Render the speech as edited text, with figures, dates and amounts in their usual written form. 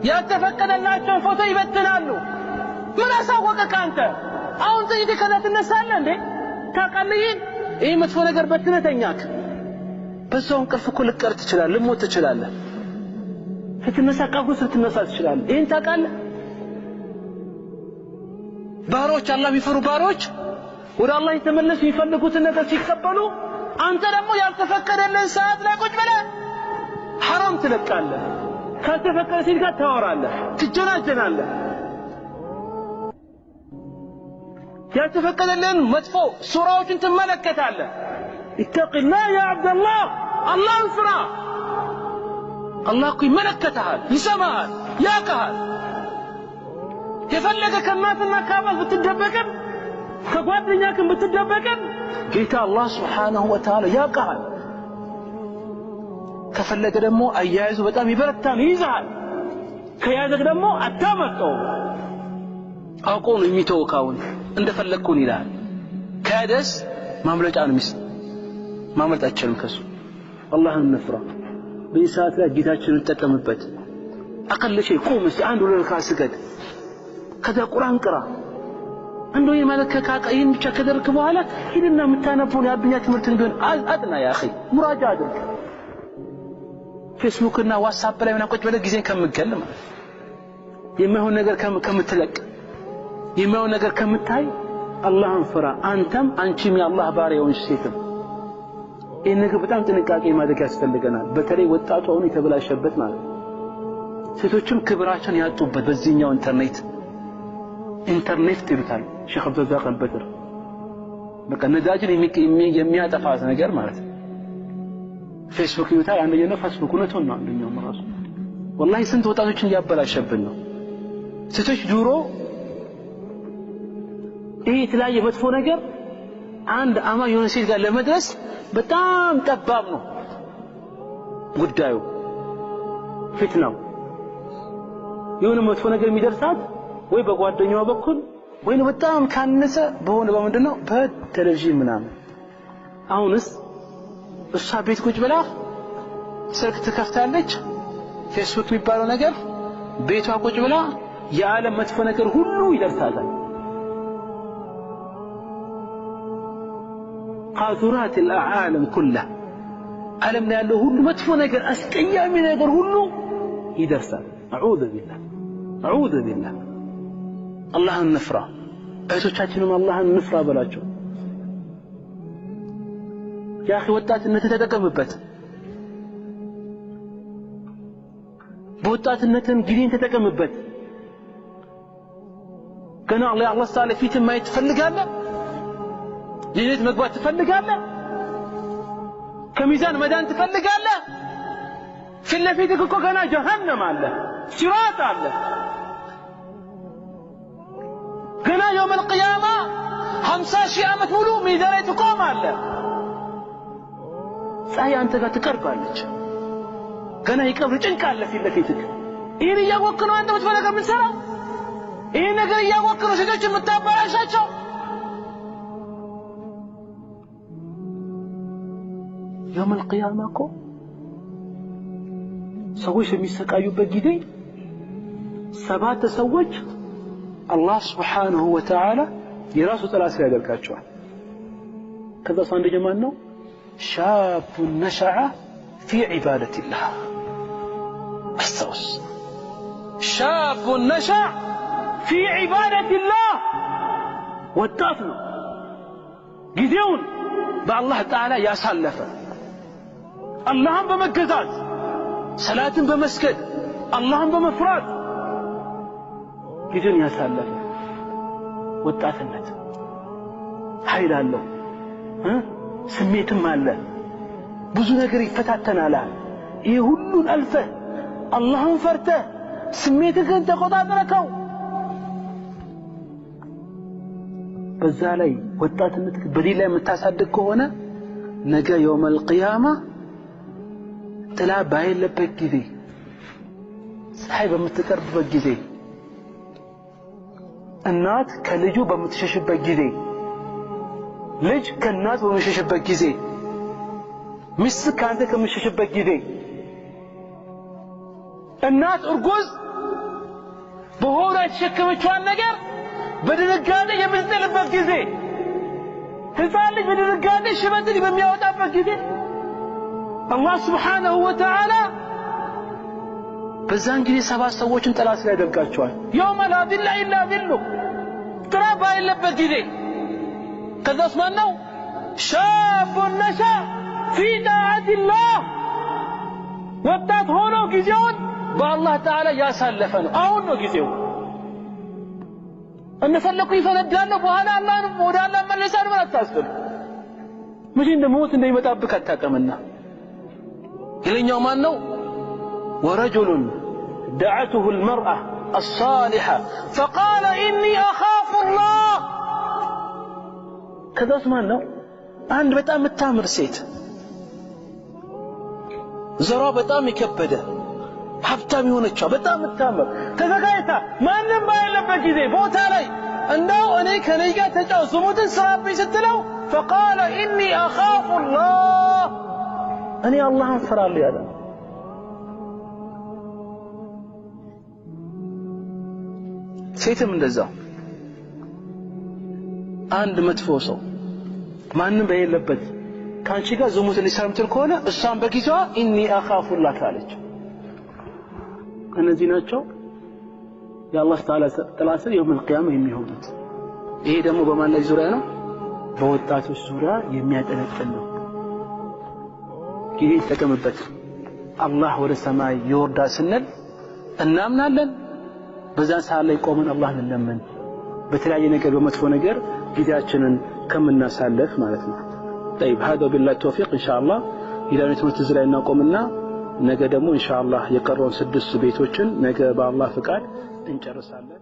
ያልተፈቀደላቸውን ፎቶ ይበትናሉ ምን አሳወቀህ አንተ አሁን ጥይት ከዛ ትነሳለህ እንዴ ታውቃለህ ይሄ መጥፎ ነገር በትነተኛክ በዛው እንቅልፍ እኮ ልትቀር ትችላለህ ልሞት ትችላለህ ስትነሳ ቀብሩ ስትነሳ ትችላለህ ይሄን ታውቃለህ ባሮች አላህ የሚፈሩ ባሮች ወደ አላህ የተመለሱ ይፈልጉትን ነገር ሲቀበሉ አንተ ደግሞ ያልተፈቀደልን ሰዓት ላይ ቁጭ ብለህ حرام ትለቃለህ ካልተፈቀደ ሲልካ ታወራለህ ትጀናጀናለህ ያልተፈቀደልን መጥፎ ሱራዎችን ትመለከታለህ اتق الله يا عبد الله الله ፍራ አላህ እኮ ይመለከታል ይሰማል ያውቃል የፈለገ ከማትና ከአባት ብትደበቅም ከጓደኛክም ብትደበቅም ጌታ አላህ Subhanahu Wa Ta'ala ያውቃል ከፈለገ ደግሞ አያይዙ በጣም ይበረታል ይይዛል ከያዘክ ደግሞ አታመጣው አውቆ ነው የሚተወካውን እንደፈለግኩን ይላል ከደስ ማምለጫ ነው ማምለጥ አይችልም ከሱ አላህን እንፍራ በኢሳት ላይ ጌታችንን ተጠቀምበት አቀል شيء ቁም እስቲ አንድ ወለካ ስገድ ከዛ ቁርአን ቅራ እንደው የማለከካ ይሄን ብቻ ከደርክ በኋላ ሄድና የምታነበውን የአዱኛ ትምህርትን ቢሆን አጥና ያ اخي ሙራጃ አድርግ ፌስቡክ እና ዋትስአፕ ላይ ምናምን ቁጭ ብለህ ጊዜን ከምትገል ማለት የማይሆን ነገር ከምትለቅ የማይሆን ነገር ከምታይ አላህን ፍራ አንተም አንቺም የአላህ ባሪያዎች ሴትም ይሄን ነገር በጣም ጥንቃቄ ማድረግ ያስፈልገናል በተለይ ወጣቱ አሁን የተበላሸበት ማለት ሴቶችም ክብራቸውን ያጡበት በዚህኛው ኢንተርኔት ይሉታል ሼክ አብዱልዛቅ አልበድር በቃ ነዳጅን የሚያጠፋ ነገር ማለት ፌስቡክ ይሉታል አንደኛው ነው ፌስቡክ ነው አንደኛው ማለት والله ስንት ወጣቶችን ያበላሸብን ነው ሴቶች ዱሮ ይሄ የተለያየ መጥፎ ነገር አንድ አማኝ የሆነ ሴት ጋር ለመድረስ በጣም ጠባብ ነው ጉዳዩ ፊትናው የሆነ መጥፎ ነገር የሚደርሳት ወይ በጓደኛዋ በኩል ወይ በጣም ካነሰ በሆነ በመንደነው በቴሌቪዥን ምናምን አሁንስ እሷ ቤት ቁጭ ብላ ስልክ ትከፍታለች ፌስቡክ የሚባለው ነገር ቤቷ ቁጭ ብላ የዓለም መጥፎ ነገር ሁሉ ይደርሳታል قاذورات العالم كله ዓለም ላይ ያለው ሁሉ መጥፎ ነገር አስቀያሚ ነገር ሁሉ ይደርሳል اعوذ بالله አላህን እንፍራ እህቶቻችንም አላህን እንፍራ በላቸው ያ اخي ወጣትነት ተጠቀምበት በወጣትነትን ጊዜን ተጠቀምበት ገና አላህ ተዓላ ፊት ማየት ትፈልጋለህ ጀነት መግባት ትፈልጋለህ ከሚዛን መዳን ትፈልጋለህ ፊትለፊትህ እኮ ገና ጀሃነም አለ ሲራጥ አለ ገና يوم القيامة 50,000 ዓመት ሙሉ ሚዛን ላይ ትቆማለህ ፀሐይ አንተ ጋር ትቀርባለች ገና ይቀብር ጭንቅ አለ ፊትለፊትህ ይሄን እያወቅህ ነው አንተ ምትፈልገው ምን ሰራ ይሄ ነገር እያወቅህ ነው ሴቶች የምታበላሻቸው يوم القيامة እኮ ሰዎች የሚሰቃዩበት ጊዜ ሰባት ሰዎች አላህ Subhanahu Wa Ta'ala የራሱ ጥላት ያደርጋቸዋል ከዛ አንደኛው ማን ነው شاب نشأ في عبادة الله استوس شاب نشأ في عبادة الله ወጣት ነው ጊዜውን በአላህ ተዓላ ያሳለፈ አላህን በመገዛት ሰላትን በመስገድ አላህን በመፍራት ጊዜን ያሳለፈ ወጣትነት ኃይል አለው ስሜትም አለ ብዙ ነገር ይፈታተናል ይሄ ሁሉን አልፈ አላህን ፈርተ ስሜትህን ተቆጣጥረከው በዛ ላይ ወጣትነት በዲን ላይ የምታሳድግ ከሆነ ነገ يوم القيامة ጥላ ባይለበት ጊዜ ፀሐይ በምትቀርብበት ጊዜ እናት ከልጁ በምትሸሽበት ጊዜ ልጅ ከእናት በሚሸሽበት ጊዜ ሚስት ካንተ ከምትሸሽበት ጊዜ እናት እርጉዝ በሆነ የተሸከመችዋን ነገር በድንጋጤ የምትጥልበት ጊዜ ሕፃን ልጅ በድንጋጤ ሽበትን በሚያወጣበት ጊዜ አላህ ስብሓነሁ ወተዓላ በዛን ጊዜ 7 ሰዎችን ጥላ ስር ያደርጋቸዋል። የውመ ላ ዚለ ኢላ ዚሉ ጥላ ባይለበት ጊዜ ከዛስ ማን ነው? ሻቡን ነሻ ፊ ጣዓቲላህ ወጣት ሆኖ ጊዜውን በአላህ ተዓላ ያሳለፈ ነው። አሁን ነው ጊዜው። እንደፈለኩ ይፈነዳለሁ በኋላ አላህን ወደ አላህ መለሳለሁ ማለት አታስብ። መቼ እንደሞት እንደሚመጣብህ አታውቅምና። ሌላኛው ማን ነው? ወረጁሉን دعته المرأة الصالحة فقال إني أخاف الله كذا اسمان ነው አንድ በጣም የምታምር ሴት ዘሯ በጣም የከበደ ሀብታም የሆነች በጣም የምታምር ተዘጋጅታ ማንንም ባይለበት ጊዜ ቦታ ላይ እንደው እኔ ከኔ ጋር ተጫው ዝሙትን ስራብኝ ስትለው فقال إني أخاف الله እኔ አላህን ፈራለሁ ያለ ሴትም እንደዛው አንድ መጥፎ ሰው ማንንም በሌለበት ካንቺ ጋር ዝሙት ሊሰምትል ከሆነ እሷን በጊዜዋ ኢኒ አኻፉላህ አለች። እነዚህ ናቸው የአላህ ተዓላ ጥላ ስር የውመል ቂያማ የሚሆኑት። ይሄ ደግሞ በማን ላይ ዙሪያ ነው? በወጣቶች ዙሪያ የሚያጠነጥን ነው። ጊዜ ተቀመጠች አላህ ወደ ሰማይ ይወርዳል ስንል እናምናለን። በዛን ሰዓት ላይ ቆመን አላህን እንለምን በተለያየ ነገር በመጥፎ ነገር ጊዜያችንን ከምናሳለፍ ማለት ነው። طيب هذا بالله التوفيق ان شاء الله الى ትምህርት ዝላይ እናቆምና ነገ ደግሞ ان شاء الله የቀረውን 6 ቤቶችን ነገ በአላህ ፍቃድ እንጨርሳለን።